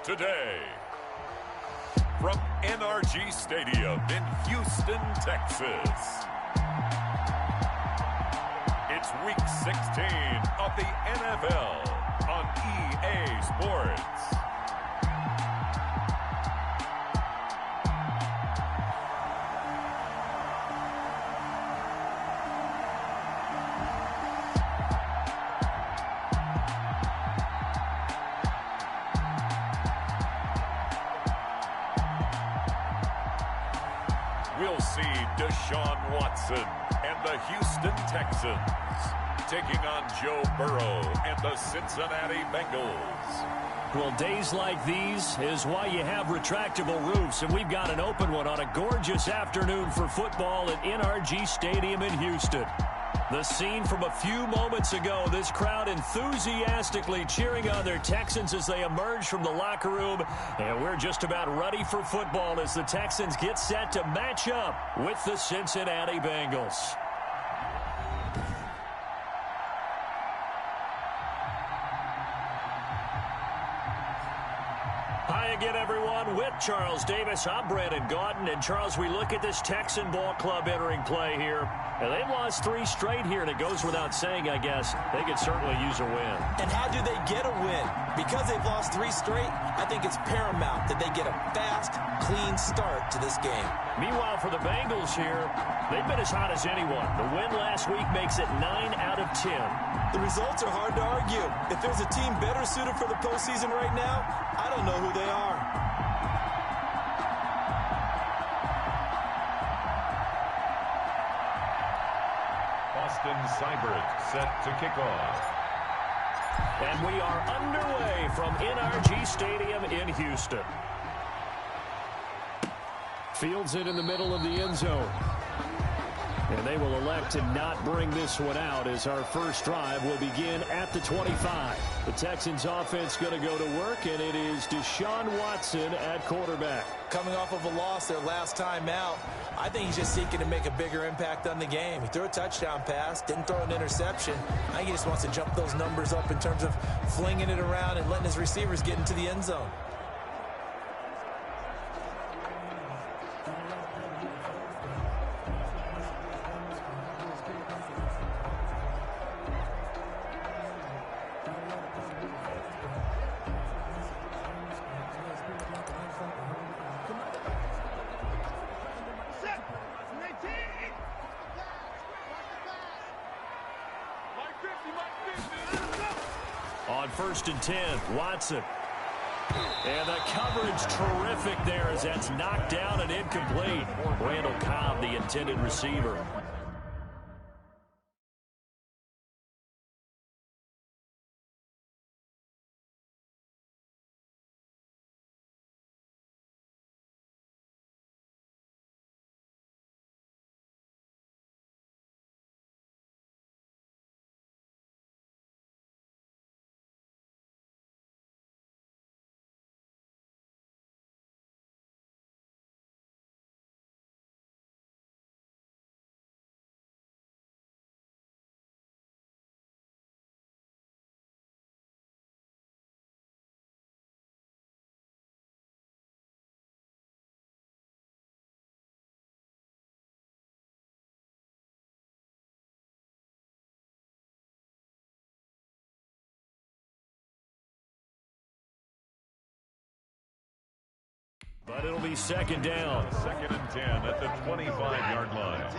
today. From NRG Stadium in Houston, Texas. It's Week 16 of the NFL on EA Sports. We'll see Deshaun Watson and the Houston Texans taking on Joe Burrow and the Cincinnati Bengals. Well, days like these is why you have retractable roofs, and we've got an open one on a gorgeous afternoon for football at NRG Stadium in Houston. The scene from a few moments ago, this crowd enthusiastically cheering on their Texans as they emerge from the locker room. And we're just about ready for football as the Texans get set to match up with the Cincinnati Bengals. Hi again, everyone. With Charles Davis, I'm Brandon Gaudin. And, Charles, we look at this Texan ball club entering play here. And they've lost 3 straight here, and it goes without saying, I guess, they could certainly use a win. And how do they get a win? Because they've lost 3 straight, I think it's paramount that they get a fast, clean start to this game. Meanwhile, for the Bengals here, they've been as hot as anyone. The win last week makes it 9 out of 10. The results are hard to argue. If there's a team better suited for the postseason right now, I don't know who they are. Austin Seibert set to kick off. And we are underway from NRG Stadium in Houston. Fields it in the middle of the end zone. And they will elect to not bring this one out as our first drive will begin at the 25. The Texans offense going to go to work, and it is Deshaun Watson at quarterback. Coming off of a loss their last time out, I think he's just seeking to make a bigger impact on the game. He threw a touchdown pass, didn't throw an interception. I think he just wants to jump those numbers up in terms of flinging it around and letting his receivers get into the end zone. On 1st and 10, Watson. And the coverage terrific there as that's knocked down and incomplete. Randall Cobb, the intended receiver. But it'll be 2nd down. 2nd and 10 at the 25-yard line.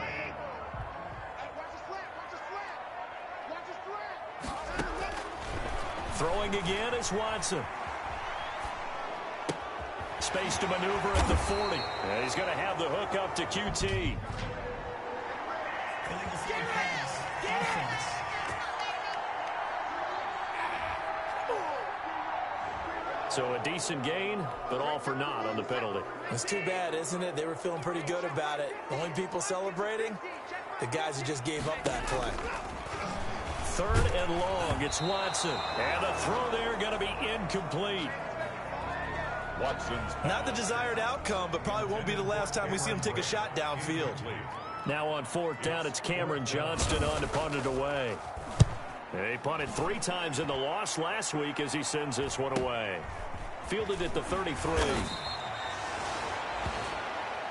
Throwing again is Watson. Space to maneuver at the 40. And he's going to have the hook up to QT. So a decent gain, but all for naught on the penalty. It's too bad, isn't it? They were feeling pretty good about it. The only people celebrating, the guys who just gave up that play. 3rd and long, it's Watson. And the throw there going to be incomplete. Watson's not the desired outcome, but probably won't be the last time we see him take a shot downfield. Now on 4th down, it's Cameron Johnston on to punt it away. He punted 3 times in the loss last week as he sends this one away. fielded at the 33.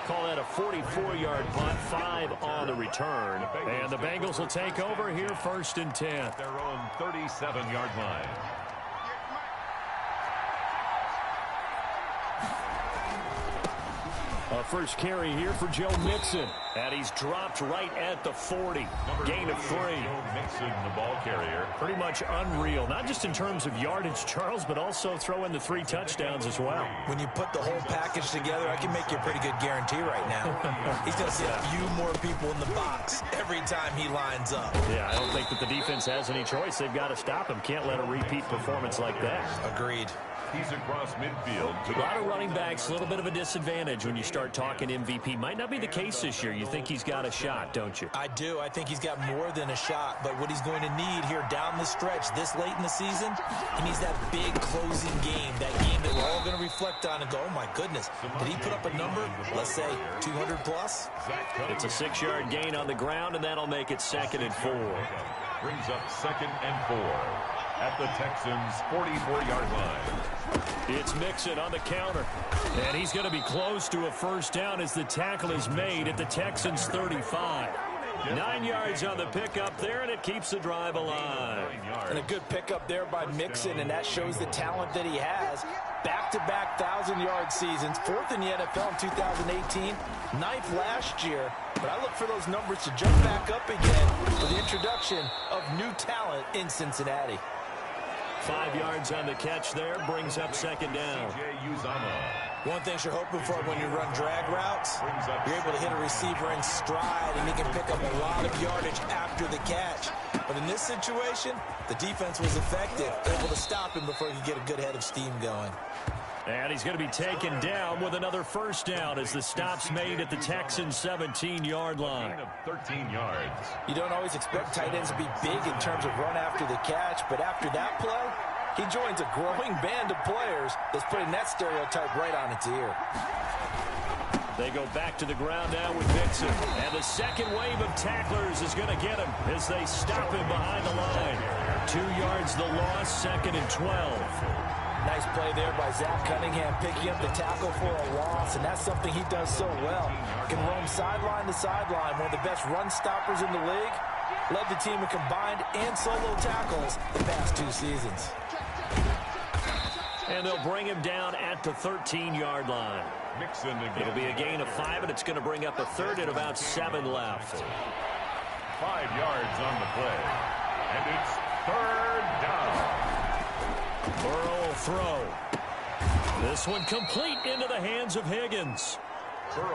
Call that a 44-yard punt, 5 on the return. And the Bengals will take over here, 1st and 10. Their own 37-yard line. A first carry here for Joe Mixon. And he's dropped right at the 40. Gain of 3. Joe Mixon, the ball carrier. Pretty much unreal, not just in terms of yardage, Charles, but also throw in the 3 touchdowns as well. When you put the whole package together, I can make you a pretty good guarantee right now. He's going to see a few more people in the box every time he lines up. Yeah, I don't think that the defense has any choice. They've got to stop him. Can't let a repeat performance like that. Agreed. He's across midfield. A lot of running backs, a little bit of a disadvantage when you start talking MVP. Might not be the case this year. You think he's got a shot, don't you? I do. I think he's got more than a shot. But what he's going to need here down the stretch this late in the season, he needs that big closing game, that game that we're all going to reflect on and go, oh, my goodness, did he put up a number, let's say, 200 plus? It's a 6-yard gain on the ground, and that'll make it 2nd and 4. Brings up 2nd and 4 at the Texans' 44-yard line. It's Mixon on the counter. And he's going to be close to a first down as the tackle is made at the Texans' 35. 9 yards on the pickup there, and it keeps the drive alive. And a good pickup there by Mixon, and that shows the talent that he has. Back-to-back 1,000-yard seasons, 4th in the NFL in 2018, 9th last year. But I look for those numbers to jump back up again for the introduction of new talent in Cincinnati. 5 yards on the catch there, brings up 2nd down. One thing you're hoping for when you run drag routes, you're able to hit a receiver in stride, and he can pick up a lot of yardage after the catch. But in this situation, the defense was effective, able to stop him before he could get a good head of steam going. And he's going to be taken down with another first down as the stop's made at the Texans' 17-yard line. 13 yards. You don't always expect tight ends to be big in terms of run after the catch, but after that play, he joins a growing band of players that's putting that stereotype right on its ear. They go back to the ground now with Mixon. And the second wave of tacklers is going to get him as they stop him behind the line. 2 yards the loss, 2nd and 12. Nice play there by Zach Cunningham, picking up the tackle for a loss, and that's something he does so well. Can roam sideline to sideline, one of the best run stoppers in the league. Led the team in combined and solo tackles the past 2 seasons. And they'll bring him down at the 13-yard line. Mixon again. It'll be a gain of 5, and it's going to bring up a 3rd and about 7 left. 5 yards on the play. And it's 3rd down. Burrow will throw. This one complete into the hands of Higgins.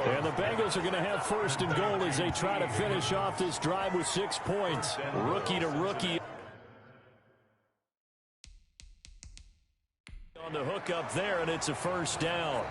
And the Bengals are going to have 1st and goal as they try to finish off this drive with 6 points. Rookie to rookie. On the hook up there, and it's a first down.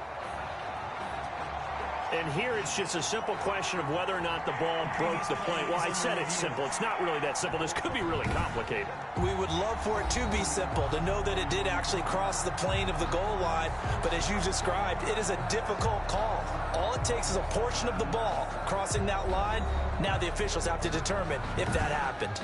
And here it's just a simple question of whether or not the ball broke the plane. Well, I said it's simple. It's not really that simple. This could be really complicated. We would love for it to be simple, to know that it did actually cross the plane of the goal line. But as you described, it is a difficult call. All it takes is a portion of the ball crossing that line. Now the officials have to determine if that happened.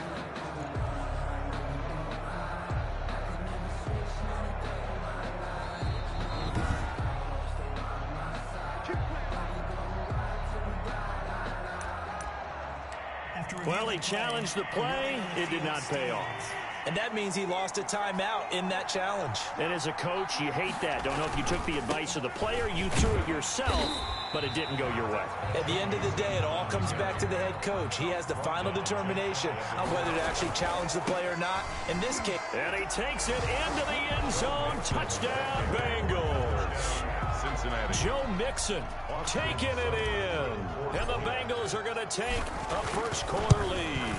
Well, he challenged the play. It did not pay off. And that means he lost a timeout in that challenge. And as a coach, you hate that. Don't know if you took the advice of the player. You threw it yourself, but it didn't go your way. At the end of the day, it all comes back to the head coach. He has the final determination on whether to actually challenge the play or not. In this case. And he takes it into the end zone. Touchdown, Bengals. Cincinnati. Joe Mixon taking it in. And the Bengals are going to take a first-quarter lead.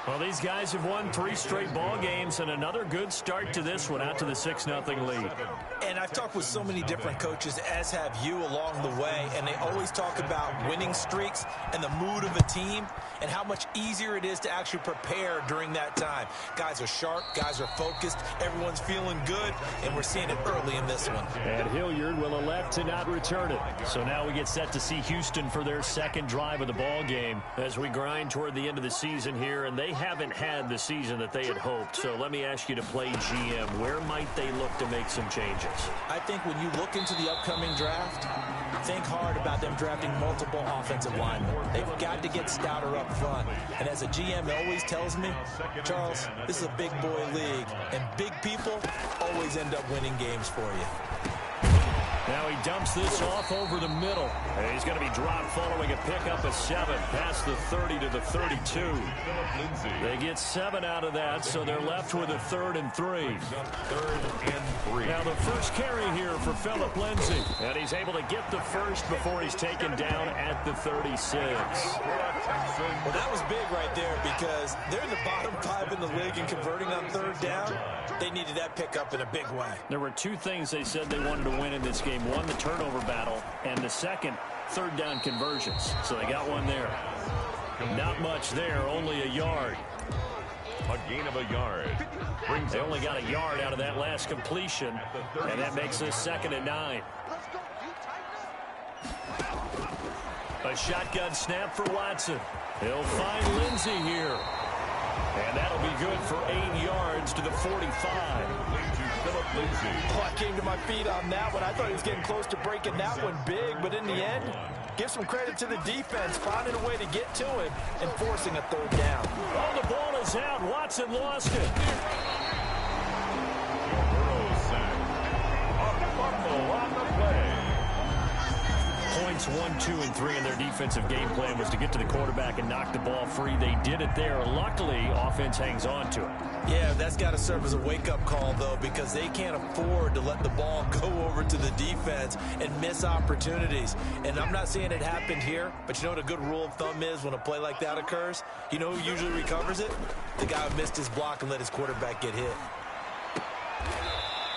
Well, these guys have won 3 straight ball games, and another good start to this one, out to the 6-0 lead. And I've talked with so many different coaches, as have you, along the way, and they always talk about winning streaks and the mood of a team and how much easier it is to actually prepare during that time. Guys are sharp, guys are focused, everyone's feeling good, and we're seeing it early in this one. And Hilliard will elect to not return it. So now we get set to see Houston for their second drive of the ball game as we grind toward the end of the season here, and they haven't had the season that they had hoped. So let me ask you to play GM. Where might they look to make some changes? I think when you look into the upcoming draft, think hard about them drafting multiple offensive linemen. They've got to get stouter up front. And as a GM always tells me, Charles, this is a big boy league, and big people always end up winning games for you. Now he dumps this off over the middle. And he's going to be dropped following a pickup of 7 past the 30 to the 32. They get 7 out of that, so they're left with a 3rd and 3. Now the first carry here for Phillip Lindsay. And he's able to get the first before he's taken down at the 36. Well, that was big right there because they're in the bottom 5 in the league and converting on 3rd down. They needed that pickup in a big way. There were 2 things they said they wanted to win in this game. One, the turnover battle, and the second, 3rd down conversions. So they got one there. Not much there, only a yard. A gain of a yard. They only got a yard out of that last completion, and that makes this 2nd and 9. A shotgun snap for Watson. He'll find Lindsay here. And that'll be good for 8 yards to the 45. Oh, I came to my feet on that one. I thought he was getting close to breaking that one big, but in the end, give some credit to the defense, finding a way to get to him and forcing a 3rd down. Oh, the ball is out. Watson lost it. Burrow sack. A fumble on the play. Points 1, 2, and 3 in their defensive game plan was to get to the quarterback and knock the ball free. They did it there. Luckily, offense hangs on to it. Yeah, that's got to serve as a wake-up call, though, because they can't afford to let the ball go over to the defense and miss opportunities. And I'm not saying it happened here, but you know what a good rule of thumb is when a play like that occurs? You know who usually recovers it? The guy who missed his block and let his quarterback get hit.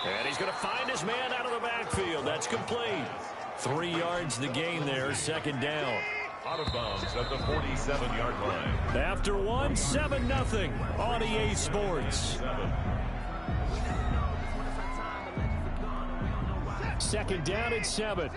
And he's going to find his man out of the backfield. That's complete. 3 yards the gain there, 2nd down. Out of bounds at the 47-yard line. After 1, 7-0 on EA Sports. 2nd down at 7.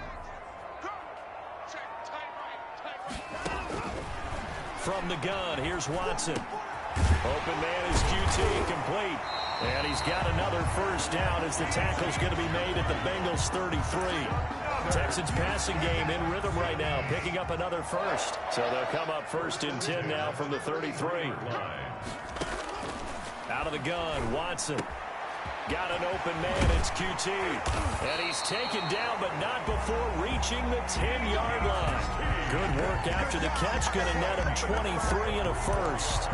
From the gun, here's Watson. Open man is QT, complete. And he's got another 1st down as the tackle's going to be made at the Bengals 33. Texans passing game in rhythm right now, picking up another 1st. So they'll come up 1st and 10 now from the 33. Out of the gun, Watson. Got an open man, it's QT. And he's taken down, but not before reaching the 10-yard line. Good work after the catch, going to net him 23 and a 1st.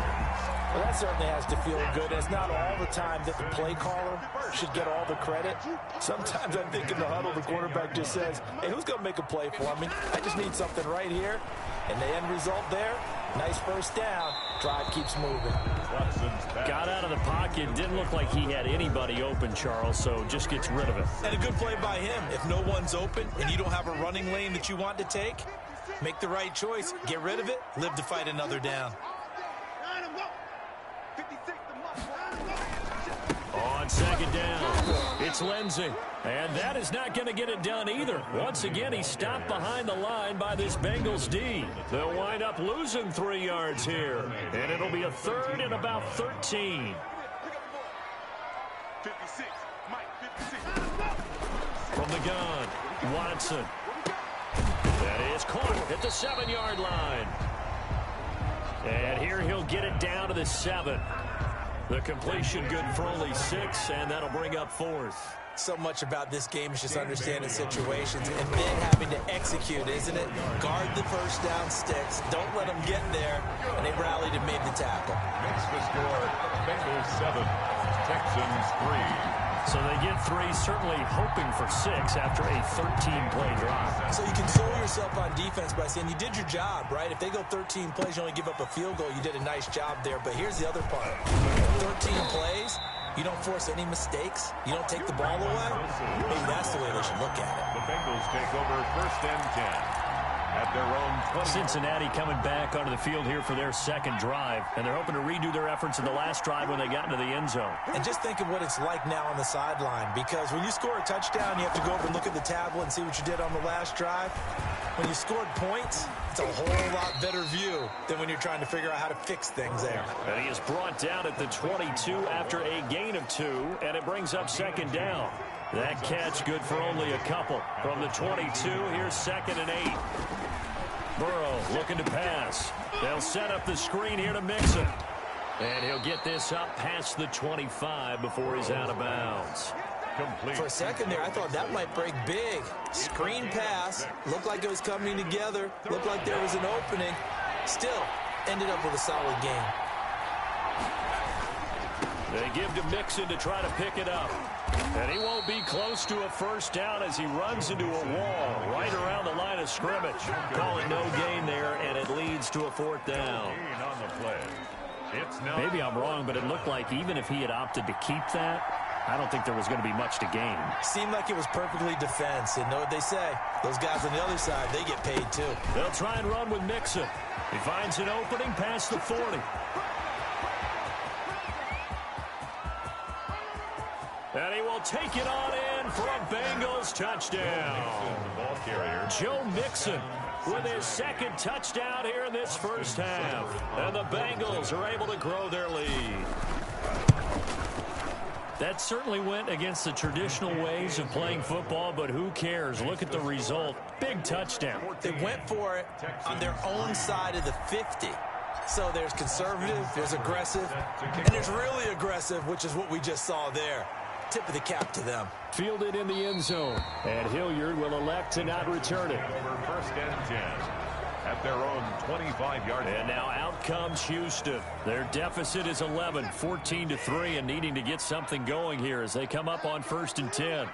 Well, that certainly has to feel good. It's not all the time that the play caller should get all the credit. Sometimes I think in the huddle, the quarterback just says, hey, who's going to make a play for me? I just need something right here. And the end result there, nice 1st down. Drive keeps moving. Got out of the pocket. Didn't look like he had anybody open, Charles, so just gets rid of it. And a good play by him. If no one's open and you don't have a running lane that you want to take, make the right choice. Get rid of it. Live to fight another down. On 2nd down, it's Lindsay. And that is not going to get it done either. Once again, he's stopped behind the line by this Bengals D. They'll wind up losing 3 yards here. And it'll be a 3rd and about 13. From the gun, Watson. That is caught at the 7-yard line. And here he'll get it down to the 7. The completion good for only 6, and that'll bring up 4th. So much about this game is just understanding situations and then having to execute, isn't it? Guard the 1st down sticks. Don't let them get there. And they rallied and made the tackle. Makes the score Bengals 7, Texans 3. So they get 3, certainly hoping for 6 after a 13-play drive. So you console yourself on defense by saying you did your job, right? If they go 13 plays, you only give up a field goal, you did a nice job there. But here's the other part. 13 plays, you don't force any mistakes, you don't take the ball away. Maybe that's the way they should look at it. The Bengals take over 1st and 10. at their own 20. Cincinnati coming back onto the field here for their second drive, and they're hoping to redo their efforts in the last drive when they got into the end zone. And just think of what it's like now on the sideline, because when you score a touchdown, you have to go over and look at the tablet and see what you did on the last drive. When you scored points, it's a whole lot better view than when you're trying to figure out how to fix things there. And he is brought down at the 22 after a gain of 2, and it brings up second down. That catch good for only a couple. From the 22, here's 2nd and 8. Burrow looking to pass. They'll set up the screen here to Mixon. And he'll get this up past the 25 before he's out of bounds. Complete. For a second there, I thought that might break big. Screen pass. Looked like it was coming together. Looked like there was an opening. Still, ended up with a solid game. They give to Mixon to try to pick it up. And he won't be close to a first down as he runs into a wall right around the line of scrimmage. Calling no gain there, and it leads to a 4th down. On the play. Maybe I'm wrong, but it looked like even if he had opted to keep that, I don't think there was going to be much to gain. Seemed like it was perfectly defense. And know what they say? Those guys on the other side, they get paid too. They'll try and run with Mixon. He finds an opening past the 40. And he will take it on in for a Bengals touchdown. Joe Mixon with his 2nd touchdown here in this first half. And the Bengals are able to grow their lead. That certainly went against the traditional ways of playing football, but who cares? Look at the result. Big touchdown. They went for it on their own side of the 50. So there's conservative, there's aggressive, and there's really aggressive, which is what we just saw there. Tip of the cap to them. Fielded in the end zone, and Hilliard will elect to not return it. Over 1st and 10 at their own 25-yard line. And now out comes Houston. Their deficit is 11, 14-3, and needing to get something going here as they come up on 1st and 10.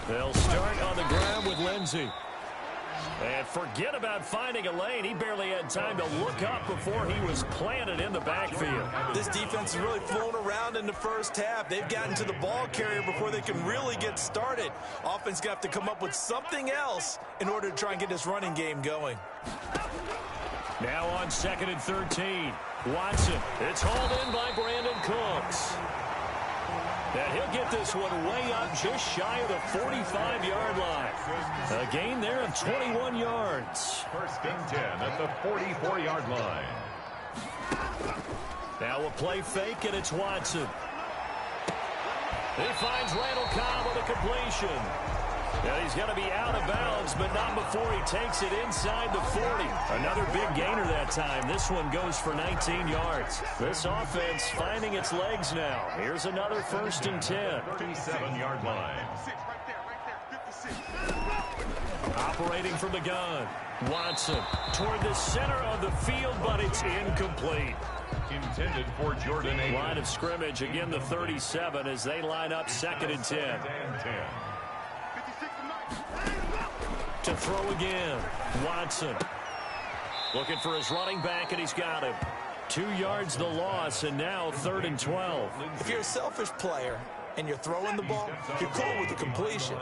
They'll start on the ground with Lindsey. And forget about finding a lane. He barely had time to look up before he was planted in the backfield. This defense is really flown around in the first half. They've gotten to the ball carrier before they can really get started. Offense got to come up with something else in order to try and get this running game going. Now on 2nd and 13. Watson. It's hauled in by Brandon Cooks. And he'll get this one way up just shy of the 45-yard line. A gain there of 21 yards. 1st and 10 at the 44-yard line. Now a play fake, and it's Watson. He finds Randall Cobb with a completion. And he's going to be out of bounds, but not before he takes it inside the 40. Another big gainer that time. This one goes for 19 yards. This offense finding its legs now. Here's another 1st and 10. 37-yard line. Operating from the gun. Watson toward the center of the field, but it's incomplete. Intended for Jordan Akins. Line of scrimmage, again the 37 as they line up 2nd and 10. To throw again. Watson looking for his running back, and he's got him. 2 yards the loss, and now 3rd and 12. If you're a selfish player and you're throwing the ball, you're cool with the completion.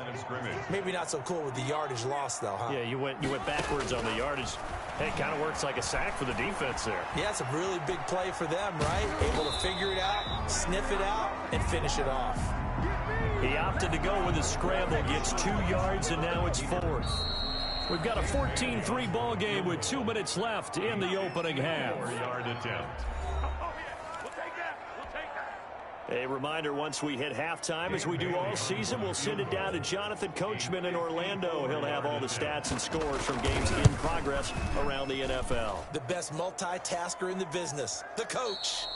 Maybe not so cool with the yardage loss, though, huh? Yeah, you went backwards on the yardage. Hey, it kind of works like a sack for the defense there. Yeah, it's a really big play for them, right? Able to figure it out, sniff it out, and finish it off. He opted to go with a scramble, gets 2 yards, and now it's 4th. We've got a 14-3 ball game with 2 minutes left in the opening half. 4-yard attempt. A reminder, once we hit halftime, as we do all season, we'll send it down to Jonathan Coachman in Orlando. He'll have all the stats and scores from games in progress around the NFL. The best multitasker in the business, the coach.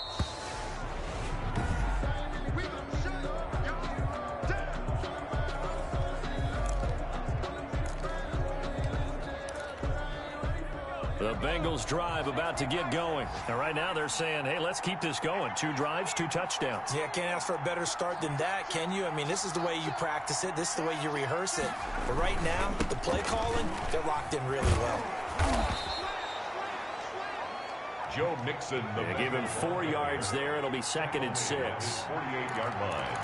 The Bengals drive about to get going. And right now they're saying, hey, let's keep this going. 2 drives, 2 touchdowns. Yeah, can't ask for a better start than that, can you? I mean, this is the way you practice it. This is the way you rehearse it. But right now, the play calling, they're locked in really well. Joe Mixon. They give him 4 yards there. It'll be 2nd and 6. 48-yard line.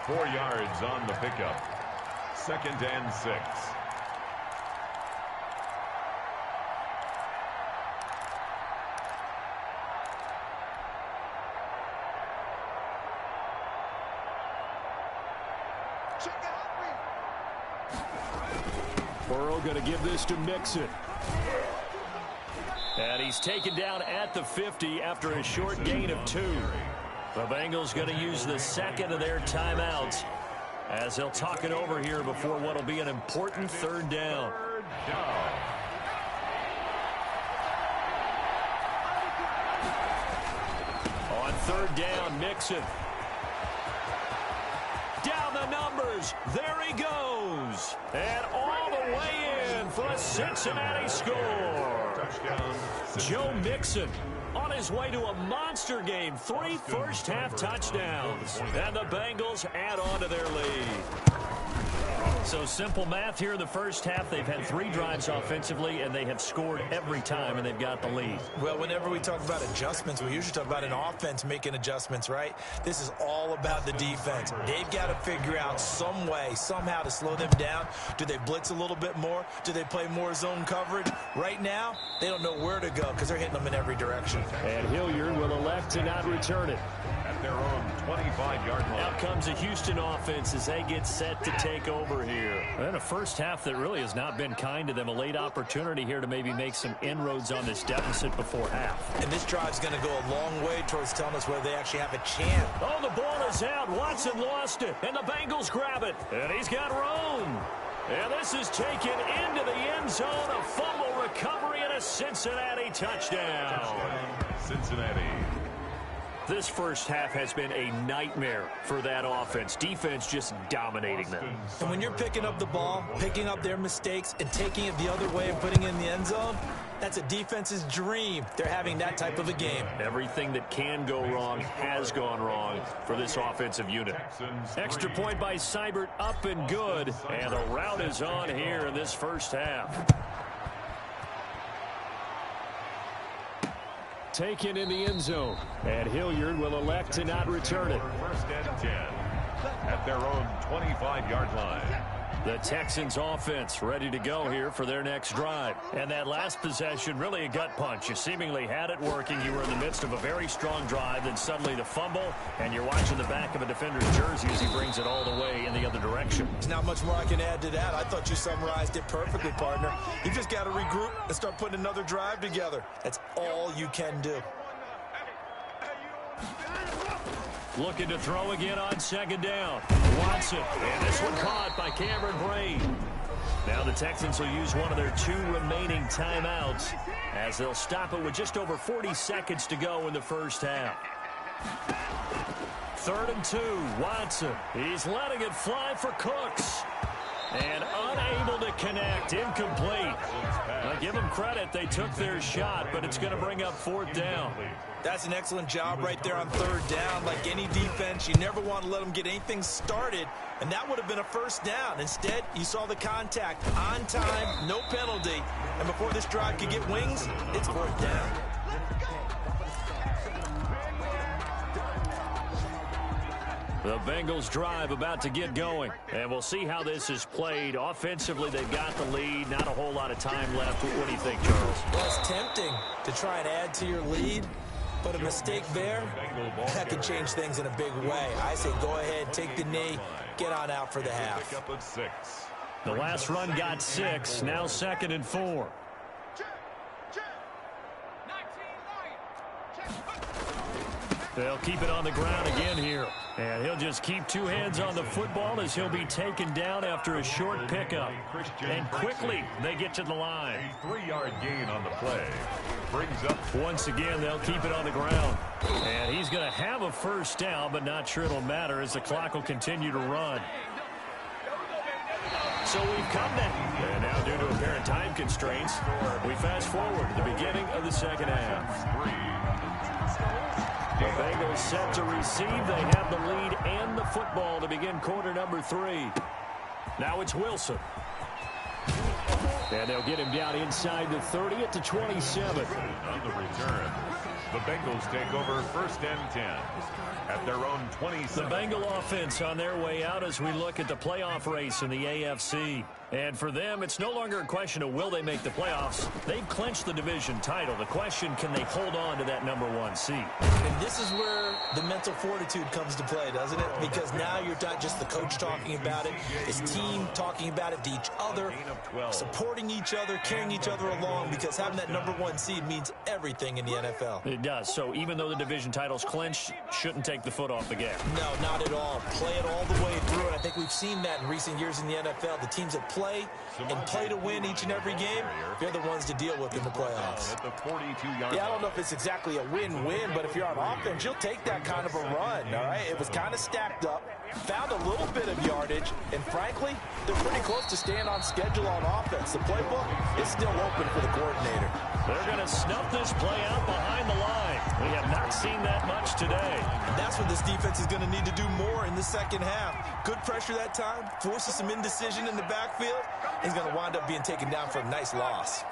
4 yards on the pickup. 2nd and 6. Burrow going to give this to Mixon. And he's taken down at the 50 after a short gain of 2. The Bengals going to use the second of their timeouts as they'll talk it over here before what will be an important 3rd down. On 3rd down, Mixon. Down the numbers. There he goes. And all the way in for a Cincinnati score. Touchdown. Joe Mixon on his way to a monster game. 3 first-half touchdowns. And the Bengals add on to their lead. So simple math here in the first half. They've had 3 drives offensively, and they have scored every time, and they've got the lead. Well, whenever we talk about adjustments, we usually talk about an offense making adjustments, right? This is all about the defense. They've got to figure out some way, somehow to slow them down. Do they blitz a little bit more? Do they play more zone coverage? Right now, they don't know where to go because they're hitting them in every direction. And Hilliard will elect to not return it. At their own 25-yard line. Out comes the Houston offense as they get set to take over here. And a first half that really has not been kind to them. A late opportunity here to maybe make some inroads on this deficit before half. And this drive's going to go a long way towards telling us whether they actually have a chance. Oh, the ball is out. Watson lost it. And the Bengals grab it. And he's got room. And this is taken into the end zone. A fumble recovery and a Cincinnati touchdown. Cincinnati. This first half has been a nightmare for that offense. Defense just dominating them. And when you're picking up the ball, picking up their mistakes, and taking it the other way and putting it in the end zone, that's a defense's dream. They're having that type of a game. Everything that can go wrong has gone wrong for this offensive unit. Extra point by Seibert, up and good. And a rout is on here in this first half. Taken in the end zone. And Hilliard will elect to not return it. 1st and 10 at their own 25-yard line. The Texans offense ready to go here for their next drive. And that last possession, really a gut punch. You seemingly had it working. You were in the midst of a very strong drive. Then suddenly the fumble, and you're watching the back of a defender's jersey as he brings it all the way in the other direction. There's not much more I can add to that. I thought you summarized it perfectly, partner. You just got to regroup and start putting another drive together. That's all you can do. Looking to throw again on 2nd down. Watson, and this one caught by Cameron Braid. Now the Texans will use one of their 2 remaining timeouts as they'll stop it with just over 40 seconds to go in the first half. 3rd and 2, Watson. He's letting it fly for Cooks. And unable to connect, incomplete. I give them credit, they took their shot, but it's going to bring up 4th down. That's an excellent job right there on 3rd down. Like any defense, you never want to let them get anything started, and that would have been a 1st down. Instead, you saw the contact on time, no penalty, and before this drive could get wings, it's 4th down. The Bengals drive about to get going, and we'll see how this is played. Offensively, they've got the lead. Not a whole lot of time left. What do you think, Charles? Well, it's tempting to try and add to your lead, but a mistake there, that could change things in a big way. I say go ahead, take the knee, get on out for the half. The last run got 6, now 2nd and 4. They'll keep it on the ground again here. And he'll just keep 2 hands on the football as he'll be taken down after a short pickup. And quickly, they get to the line. A 3-yard gain on the play. Brings up. Once again, they'll keep it on the ground. And he's going to have a 1st down, but not sure it'll matter as the clock will continue to run. So we've come down. And now due to apparent time constraints, we fast forward to the beginning of the 2nd half. The Bengals set to receive. They have the lead and the football to begin quarter number 3. Now it's Wilson. And they'll get him down inside the 30 at the 27. On the return, The Bengals take over 1st and 10 at their own 27. The Bengal offense on their way out as we look at the playoff race in the AFC. And for them, it's no longer a question of will they make the playoffs. They've clinched the division title. The question, can they hold on to that #1 seed? And this is where the mental fortitude comes to play, doesn't it? Because now you're not just the coach talking about it, his team talking about it to each other, supporting each other, carrying each other along, because having that #1 seed means everything in the NFL. It does. So even though the division title's clinched, shouldn't take the foot off the gas. No, not at all. Play it all the way through, and I think we've seen that in recent years in the NFL. The teams that play and play to win each and every game, they're the ones to deal with in the playoffs. Yeah, I don't know if it's exactly a win-win, but if you're on offense, you'll take that kind of a run, all right? It was kind of stacked up, found a little bit of yardage, and frankly, they're pretty close to staying on schedule on offense. The playbook is still open for the coordinator. They're going to snuff this play out behind the line. We have not seen that much today. And that's what this defense is going to need to do more in the second half. Good pressure that time, forces some indecision in the backfield. He's going to wind up being taken down for a nice loss.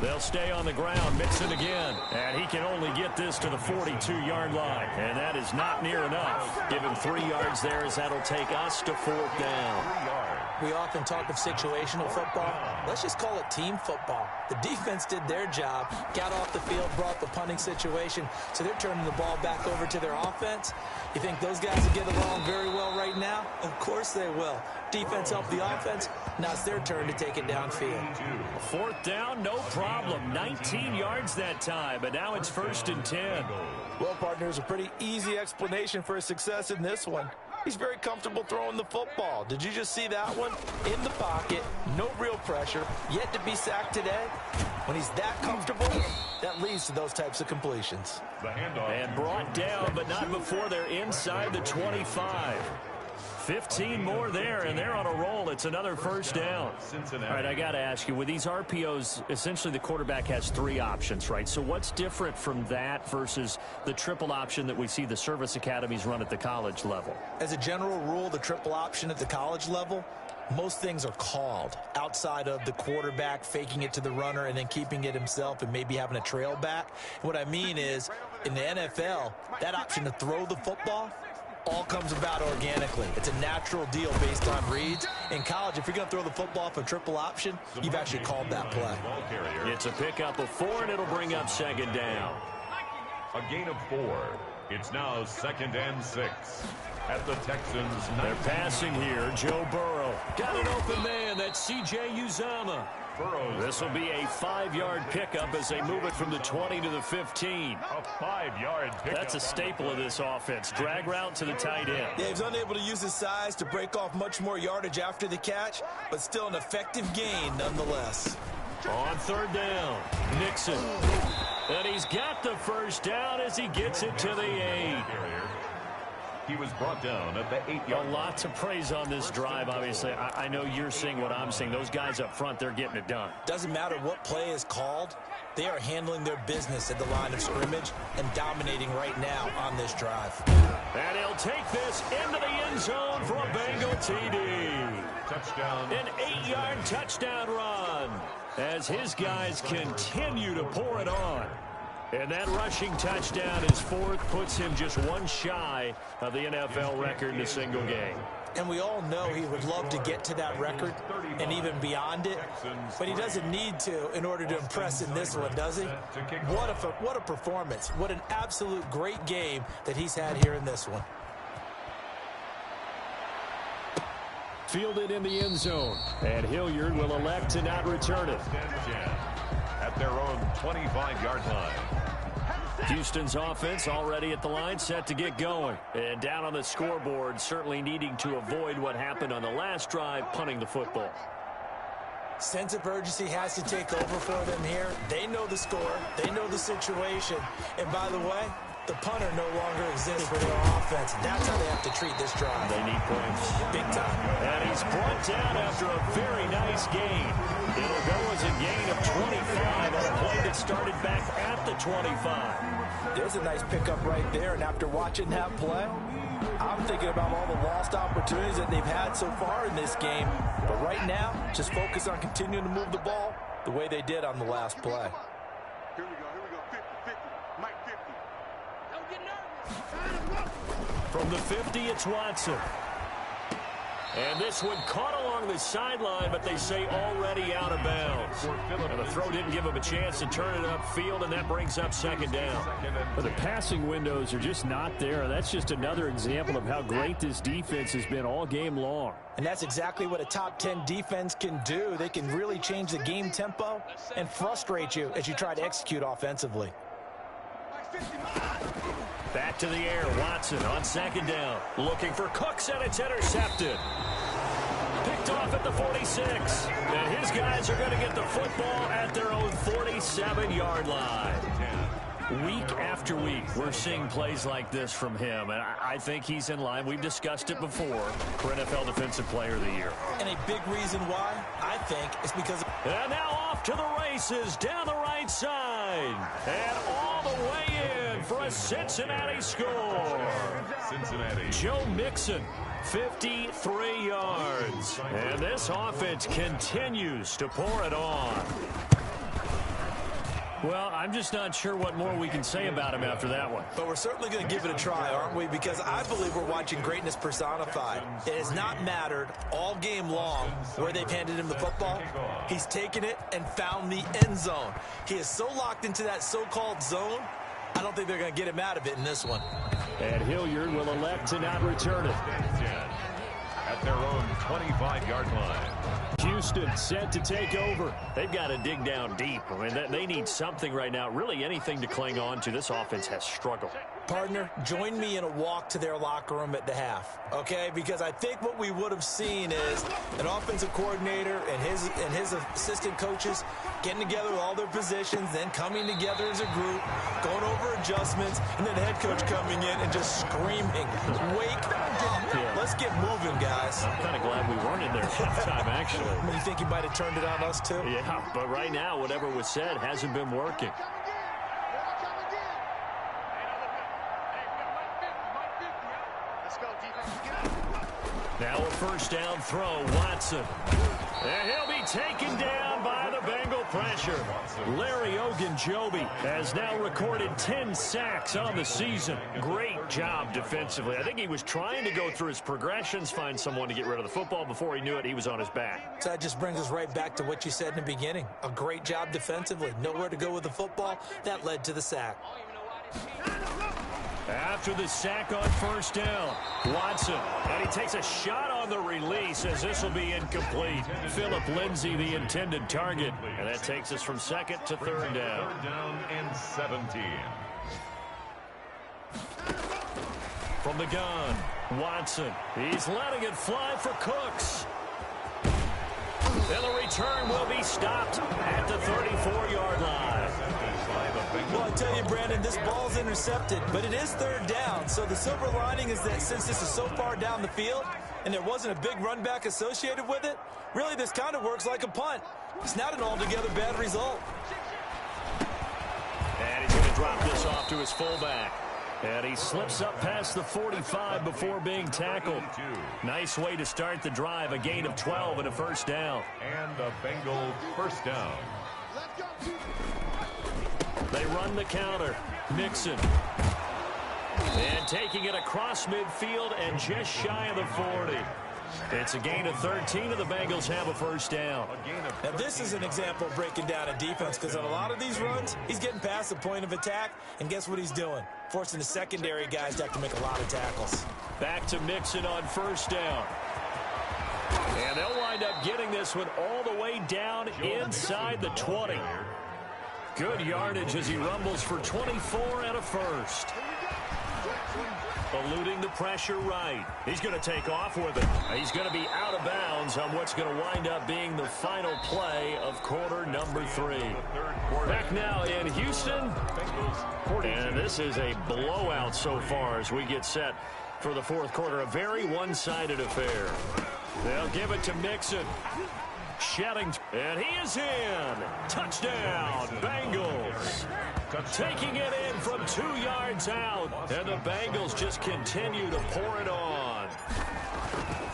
They'll stay on the ground, mix it again. And he can only get this to the 42-yard line. And that is not near enough. Give him 3 yards there as that'll take us to 4th down. We often talk of situational football. Let's just call it team football. The defense did their job, got off the field, brought the punting situation, so they're turning the ball back over to their offense. You think those guys will get along very well right now? Of course they will. Defense helped the offense. Now it's their turn to take it downfield. 4th down, no problem. 19 yards that time, but now it's 1st and 10. Well, partners, a pretty easy explanation for his success in this one. He's very comfortable throwing the football. Did you just see that one? In the pocket, no real pressure, yet to be sacked today. When he's that comfortable, that leads to those types of completions. And brought down, but not before they're inside the 25. 15 more there, and they're on a roll. It's another 1st down. All right, I got to ask you, with these RPOs, essentially the quarterback has 3 options, right? So what's different from that versus the triple option that we see the service academies run at the college level? As a general rule, the triple option at the college level, most things are called outside of the quarterback faking it to the runner and then keeping it himself and maybe having a trail back. What I mean is, in the NFL, that option to throw the football all comes about organically. It's a natural deal based on reads. In college, if you're going to throw the football for triple option, you've actually called that play. It's a pickup of 4, and it'll bring up 2nd down. A gain of 4. It's now 2nd and 6 at the Texans. They're passing here. Joe Burrow. Got an open man. That's C.J. Uzomah. This will be a 5-yard pickup as they move it from the 20 to the 15. A 5-yard pickup. That's a staple of this offense. Drag route to the tight end. Yeah, he's unable to use his size to break off much more yardage after the catch, but still an effective gain nonetheless. On 3rd down, Nixon. And he's got the 1st down as he gets it to the 8. He was brought down at the 8-yard. A lot to praise on this drive, obviously. I know you're seeing what I'm seeing. Those guys up front, they're getting it done. Doesn't matter what play is called. They are handling their business at the line of scrimmage and dominating right now on this drive. And he'll take this into the end zone for a Bengal TD. Touchdown. An 8-yard touchdown run as his guys continue to pour it on. And that rushing touchdown is 4th, puts him just 1 shy of the NFL record in a single game. And we all know he would love to get to that record and even beyond it, but he doesn't need to in order to impress in this one, does he? What a performance. What an absolute great game that he's had here in this one. Fielded in the end zone, and Hilliard will elect to not return it. At their own 25-yard line. Houston's offense already at the line, set to get going. And down on the scoreboard, certainly needing to avoid what happened on the last drive, punting the football. Sense of urgency has to take over for them here. They know the score. They know the situation. And by the way, the punter no longer exists for their offense. That's how they have to treat this drive. They need points. Big time. And he's brought down after a very nice gain. It'll go as a gain of 25 on a play that started back at the 25. There's a nice pickup right there, and after watching that play, I'm thinking about all the lost opportunities that they've had so far in this game. But right now, just focus on continuing to move the ball the way they did on the last play. Here we go. 50-50. Mike 50. Don't get nervous. From the 50, it's Watson. And this one caught along the sideline, but they say already out of bounds. And the throw didn't give him a chance to turn it upfield, and that brings up second down. But the passing windows are just not there. That's just another example of how great this defense has been all game long. And that's exactly what a top 10 defense can do. They can really change the game tempo and frustrate you as you try to execute offensively. Back to the air, Watson on second down. Looking for Cooks, and it's intercepted. Picked off at the 46. And his guys are going to get the football at their own 47-yard line. Week after week, we're seeing plays like this from him, and I think he's in line. We've discussed it before for NFL Defensive Player of the Year. And a big reason why, I think, is because of... And now off to the races down the right side. And all the way in for a Cincinnati score. Cincinnati. Joe Mixon, 53 yards. And this offense continues to pour it on. Well, I'm just not sure what more we can say about him after that one. But we're certainly going to give it a try, aren't we? Because I believe we're watching greatness personified. It has not mattered all game long where they've handed him the football. He's taken it and found the end zone. He is so locked into that so-called zone, I don't think they're going to get him out of it in this one. And Hilliard will elect to not return it. At their own 25-yard line. Houston set to take over. They've got to dig down deep. I mean, they need something right now, really anything to cling on to. This offense has struggled. Partner, join me in a walk to their locker room at the half, okay? Because I think what we would have seen is an offensive coordinator and his assistant coaches getting together with all their positions, then coming together as a group, going over adjustments, and then the head coach coming in and just screaming, "Wake up! Yeah. Let's get moving, guys." I'm kind of glad we weren't in there halftime, actually. I mean, you think he might have turned it on us, too? Yeah, but right now, whatever was said hasn't been working. Now a first down throw, Watson. And he'll be taken down by the Bengal pressure. Larry Ogunjobi has now recorded 10 sacks on the season. Great job defensively. I think he was trying to go through his progressions, find someone to get rid of the football. Before he knew it, he was on his back. So that just brings us right back to what you said in the beginning. A great job defensively. Nowhere to go with the football. That led to the sack. After the sack on first down, Watson, and he takes a shot on the release as this will be incomplete. Philip Lindsay, the intended target, and that takes us from second to third down. Third down and 17. From the gun, Watson, he's letting it fly for Cooks. And the return will be stopped at the 34-yard line. Well, I tell you, Brandon, this ball's intercepted, but it is third down. So the silver lining is that since this is so far down the field and there wasn't a big run back associated with it, really this kind of works like a punt. It's not an altogether bad result. And he's going to drop this off to his fullback. And he slips up past the 45 before being tackled. Nice way to start the drive. A gain of 12 and a first down. And the Bengals first down. They run the counter. Mixon. And taking it across midfield and just shy of the 40. It's a gain of 13, and the Bengals have a first down. Now, this is an example of breaking down a defense, because on a lot of these runs, he's getting past the point of attack, and guess what he's doing? Forcing the secondary guys to have to make a lot of tackles. Back to Mixon on first down. And they'll wind up getting this one all the way down inside the 20. Good yardage as he rumbles for 24 and a first. Eluding the pressure right. He's going to take off with it. He's going to be out of bounds on what's going to wind up being the final play of quarter number 3. Back now in Houston. And this is a blowout so far as we get set for the fourth quarter. A very one-sided affair. They'll give it to Mixon. Shedding, and he is in. Touchdown, Bengals. Taking it in from 2 yards out, and the Bengals just continue to pour it on.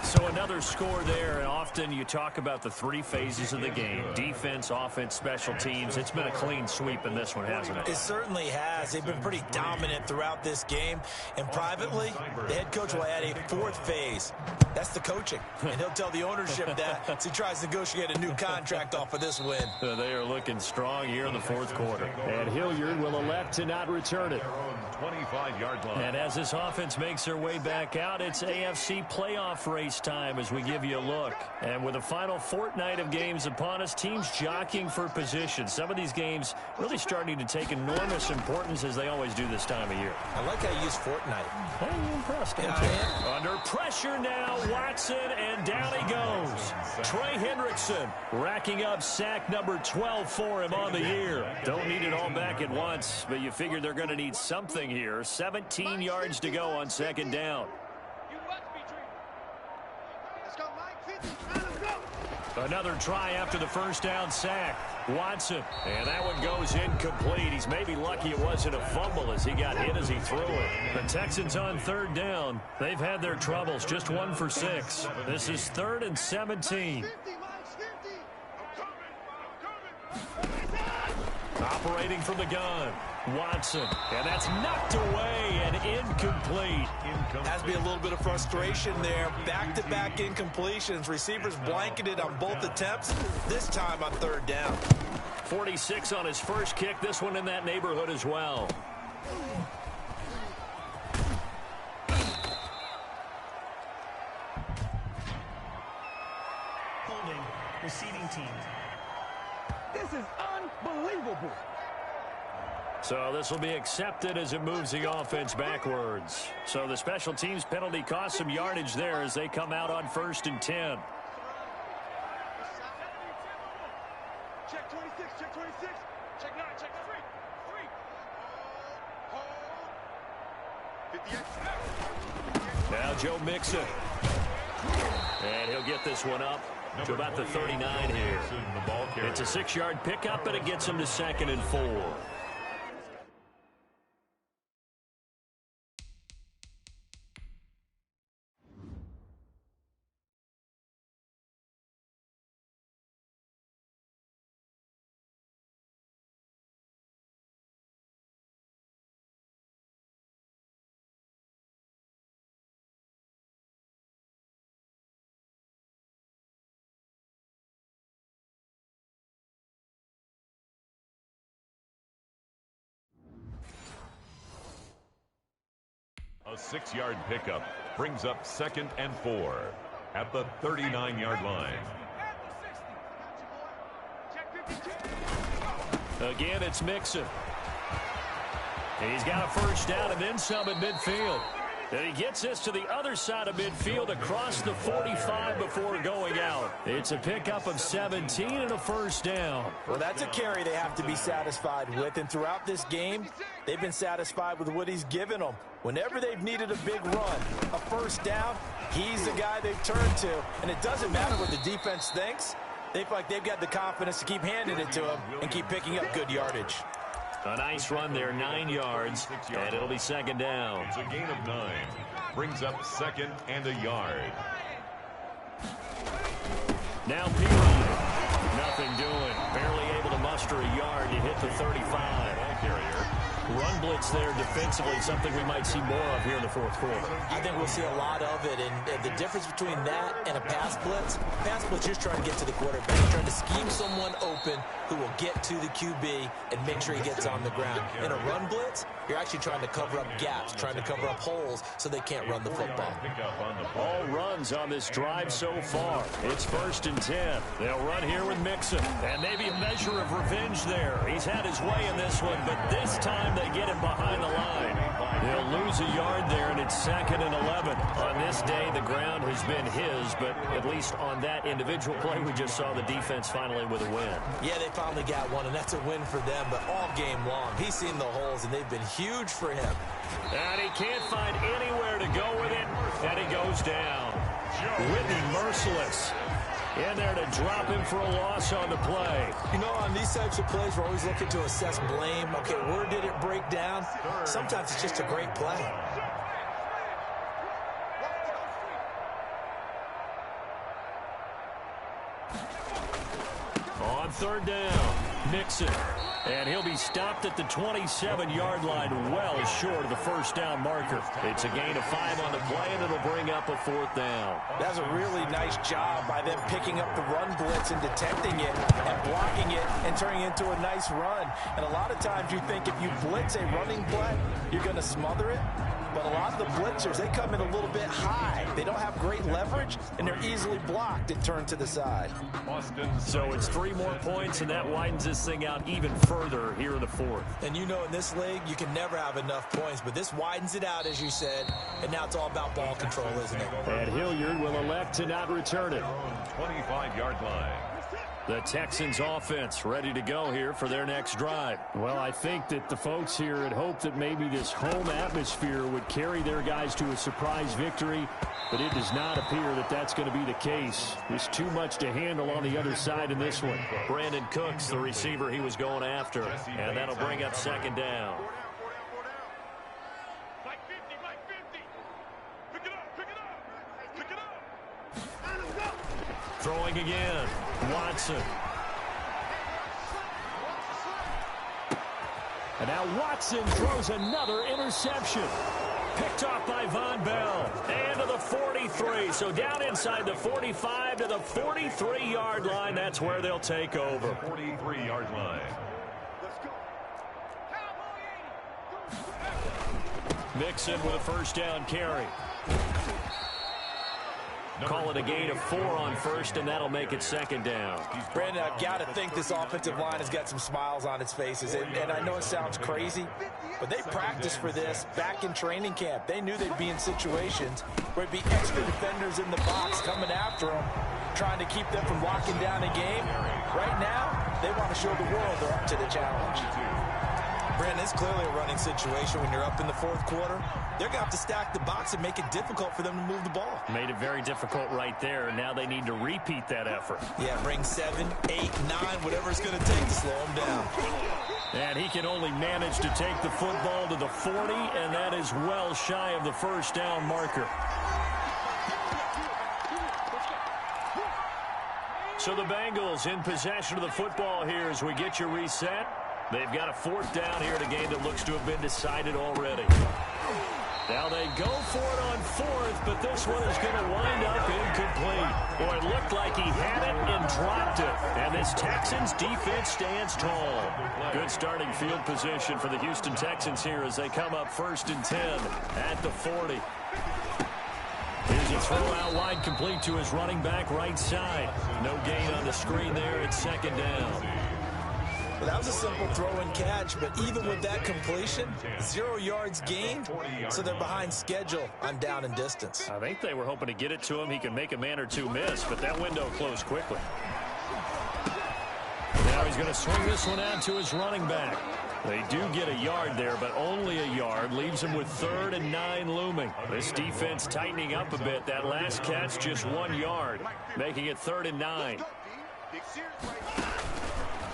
So another score there, and often you talk about the 3 phases of the game. Defense, offense, special teams. It's been a clean sweep in this one, hasn't it? It certainly has. They've been pretty dominant throughout this game. And privately, the head coach will add a 4th phase. That's the coaching. And he'll tell the ownership that as he tries to negotiate a new contract off of this win. They are looking strong here in the 4th quarter. And Hilliard will elect to not return it. 25-yard line. And as this offense makes their way back out, it's AFC playoff race time as we give you a look. And with the final fortnight of games upon us, teams jockeying for position. Some of these games really starting to take enormous importance as they always do this time of year. I like how you use fortnight. Hey, you impressed, don't you? Under pressure now, Watson, and down he goes. Trey Hendrickson racking up sack number 12 for him on the year. Don't need it all back at once, but you figure they're going to need something here. 17 yards to go on 2nd down. Another try after the first down sack. Watson, and that one goes incomplete. He's maybe lucky it wasn't a fumble as he got hit as he threw it. The Texans on 3rd down. They've had their troubles, just 1 for 6. This is 3rd and 17. Operating from the gun, Watson, and that's knocked away and incomplete. Has to be a little bit of frustration there. Back-to-back incompletions. Receivers blanketed on both attempts, this time on 3rd down. 46 on his first kick, this one in that neighborhood as well. Holding, receiving team. This is unbelievable. So this will be accepted as it moves the offense backwards. So the special teams penalty cost some yardage there as they come out on 1st and 10. Check 26, check 26. Check 9, check 3. Now Joe Mixon. And he'll get this one up to about the 39 here. It's a 6-yard pickup, and it gets him to 2nd and 4. A 6-yard pickup brings up 2nd and 4 at the 39-yard line. Again, it's Mixon. He's got a first down and then some at midfield. And he gets this to the other side of midfield across the 45 before going out. It's a pickup of 17 and a first down. Well, that's a carry they have to be satisfied with. And throughout this game, they've been satisfied with what he's given them. Whenever they've needed a big run, a first down, he's the guy they've turned to. And it doesn't matter what the defense thinks. They feel like they've got the confidence to keep handing it to him and keep picking up good yardage. A nice run there, 9 yards, and it'll be 2nd down. It's a gain of 9. Brings up 2nd and a yard. Now Pirine. Nothing doing. Barely able to muster a yard to hit the 35. Ball carrier. Run blitz there defensively, something we might see more of here in the fourth quarter. I think we'll see a lot of it, and the difference between that and a pass blitz just trying to get to the quarterback, trying to scheme someone open who will get to the QB and make sure he gets on the ground. In a run blitz, you're actually trying to cover up gaps, trying to cover up holes so they can't run the football. All runs on this drive so far. It's 1st and 10. They'll run here with Mixon, and maybe a measure of revenge there. He's had his way in this one, but this time they get him behind the line. They'll lose a yard there, and it's 2nd and 11. On this day, the ground has been his, but at least on that individual play, we just saw the defense finally with a win. Yeah, they finally got one, and that's a win for them, but all game long, he's seen the holes, and they've been huge for him. And he can't find anywhere to go with it, and he goes down. Whitney merciless. In there to drop him for a loss on the play. You know, on these types of plays, we're always looking to assess blame. Okay, where did it break down? Sometimes it's just a great play. On third down, Mixon. And he'll be stopped at the 27-yard line, well short of the first down marker. It's a gain of 5 on the play, and it'll bring up a 4th down. That's a really nice job by them picking up the run blitz and detecting it and blocking it and turning it into a nice run. And a lot of times you think if you blitz a running play, you're going to smother it. But a lot of the blitzers, they come in a little bit high. They don't have great leverage, and they're easily blocked and turned to the side. So it's 3 more points, and that widens this thing out even further here in the 4th. And you know in this league, you can never have enough points, but this widens it out, as you said, and now it's all about ball control, isn't it? And Hilliard will elect to not return it. 25-yard line. The Texans offense ready to go here for their next drive. Well, I think that the folks here had hoped that maybe this home atmosphere would carry their guys to a surprise victory, but it does not appear that that's going to be the case. There's too much to handle on the other side in this one. Brandon Cooks, the receiver he was going after, and that'll bring up 2nd down. Throwing again, Watson. And now Watson throws another interception. Picked off by Von Bell. And to the 43. So down inside the 45 to the 43-yard line. That's where they'll take over. 43-yard line. Mixon with a 1st down carry. Call it a gain of 4 on 1st, and that'll make it 2nd down. Brandon, I've got to think this offensive line has got some smiles on its faces. And I know it sounds crazy, but they practiced for this back in training camp. They knew they'd be in situations where it'd be extra defenders in the box coming after them, trying to keep them from locking down a game. Right now, they want to show the world they're up to the challenge. Brandon, it's clearly a running situation when you're up in the 4th quarter. They're going to have to stack the box and make it difficult for them to move the ball. Made it very difficult right there. Now they need to repeat that effort. Yeah, bring 7, 8, 9, whatever it's going to take to slow them down. And he can only manage to take the football to the 40, and that is well shy of the 1st down marker. So the Bengals in possession of the football here as we get you reset. They've got a 4th down here in a game that looks to have been decided already. Now they go for it on 4th, but this one is going to wind up incomplete. Boy, it looked like he had it and dropped it. And this Texans defense stands tall. Good starting field position for the Houston Texans here as they come up 1st and 10 at the 40. Here's a throw out wide, complete to his running back right side. No gain on the screen there. It's 2nd down. Well, that was a simple throw and catch, but even with that completion, 0 yards gained, so they're behind schedule on down and distance. I think they were hoping to get it to him. He can make a man or two miss, but that window closed quickly. Now he's going to swing this one out to his running back. They do get a yard there, but only a yard. Leaves him with 3rd and 9 looming. This defense tightening up a bit. That last catch just 1 yard, making it 3rd and 9.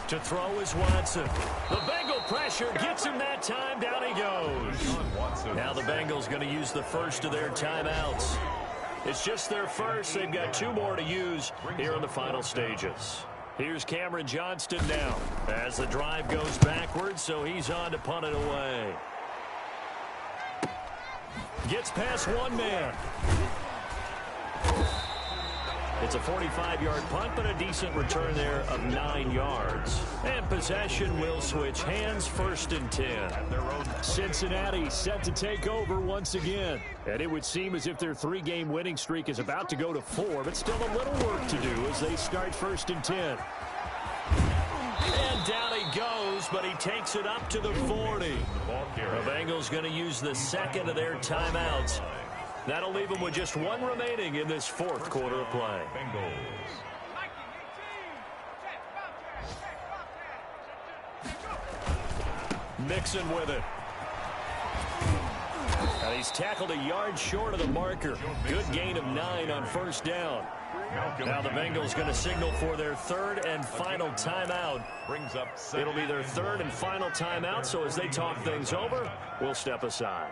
To throw is Watson. The Bengal pressure gets him that time. Down he goes. Now the Bengals going to use the first of their timeouts. It's just their first. They've got 2 more to use here in the final stages. Here's Cameron Johnston now as the drive goes backwards, so he's on to punt it away. Gets past 1 man. It's a 45-yard punt, but a decent return there of 9 yards. And possession will switch hands, 1st and 10. Cincinnati set to take over once again. And it would seem as if their 3-game winning streak is about to go to 4, but still a little work to do as they start 1st and 10. And down he goes, but he takes it up to the 40. The Bengals going to use the 2nd of their timeouts. That'll leave them with just 1 remaining in this 4th quarter of play. Mixon with it. He's tackled a yard short of the marker. Good gain of 9 on first down. Now the Bengals going to signal for their third and final timeout. It'll be their third and final timeout, so as they talk things over, we'll step aside.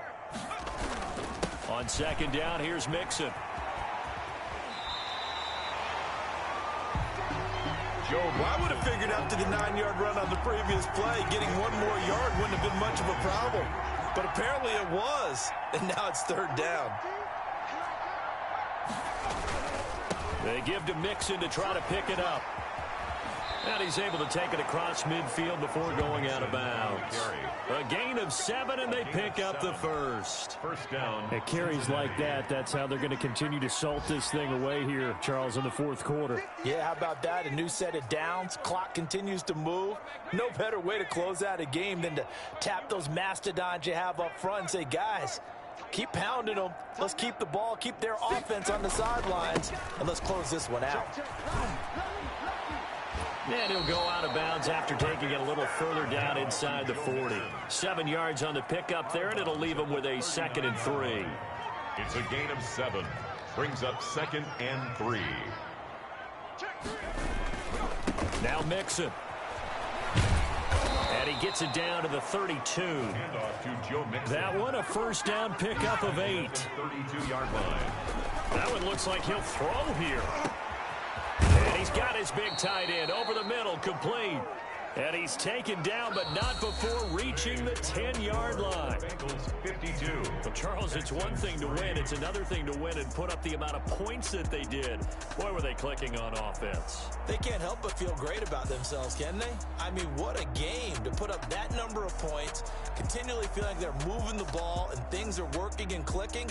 On second down, here's Mixon. I would have figured after the 9-yard run on the previous play, getting one more yard wouldn't have been much of a problem. But apparently it was, and now it's third down. They give to Mixon to try to pick it up. And he's able to take it across midfield before going out of bounds. A gain of 7, and they pick up the first. First down. At carries like that, that's how they're going to continue to salt this thing away here, Charles, in the fourth quarter. Yeah, how about that? A new set of downs. Clock continues to move. No better way to close out a game than to tap those mastodons you have up front and say, guys, keep pounding them. Let's keep the ball, keep their offense on the sidelines, and let's close this one out. And he'll go out of bounds after taking it a little further down inside the 40. 7 yards on the pickup there, and it'll leave him with a 2nd and 3. It's a gain of 7. Brings up 2nd and 3. Now Mixon. And he gets it down to the 32. Handoff to Joe Mixon. That one a first down pickup of 8. 32-yard line. That one looks like he'll throw here. And he's got his big tight end over the middle, complete. And he's taken down, but not before reaching the 10-yard line. 52. But, Charles, it's one thing to win. It's another thing to win and put up the amount of points that they did. Boy, were they clicking on offense. They can't help but feel great about themselves, can they? I mean, what a game to put up that number of points, continually feel like they're moving the ball and things are working and clicking.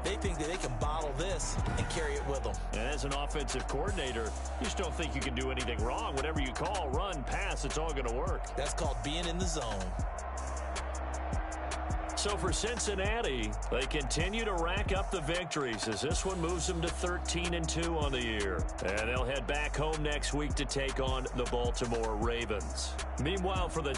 They think that they can bottle this and carry it with them. And as an offensive coordinator, you just don't think you can do anything wrong. Whatever you call, run, pass, it's all going to work. That's called being in the zone. So for Cincinnati, they continue to rack up the victories as this one moves them to 13-2 on the year. And they'll head back home next week to take on the Baltimore Ravens. Meanwhile, for the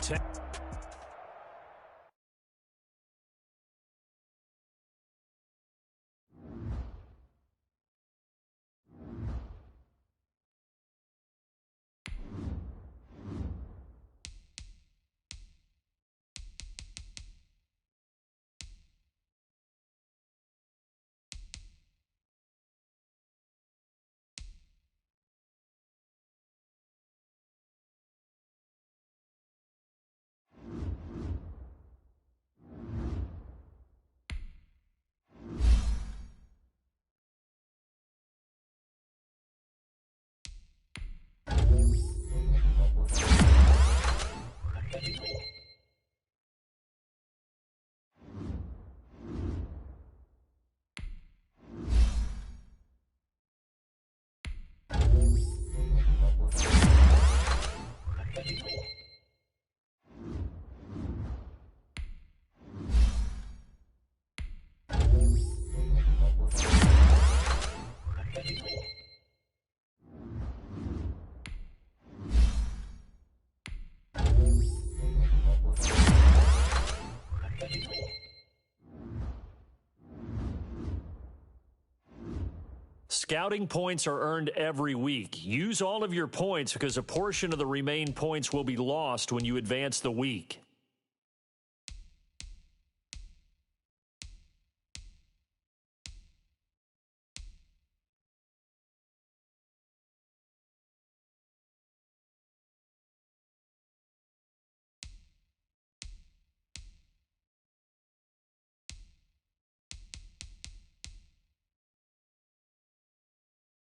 Scouting points are earned every week. Use all of your points because a portion of the remaining points will be lost when you advance the week.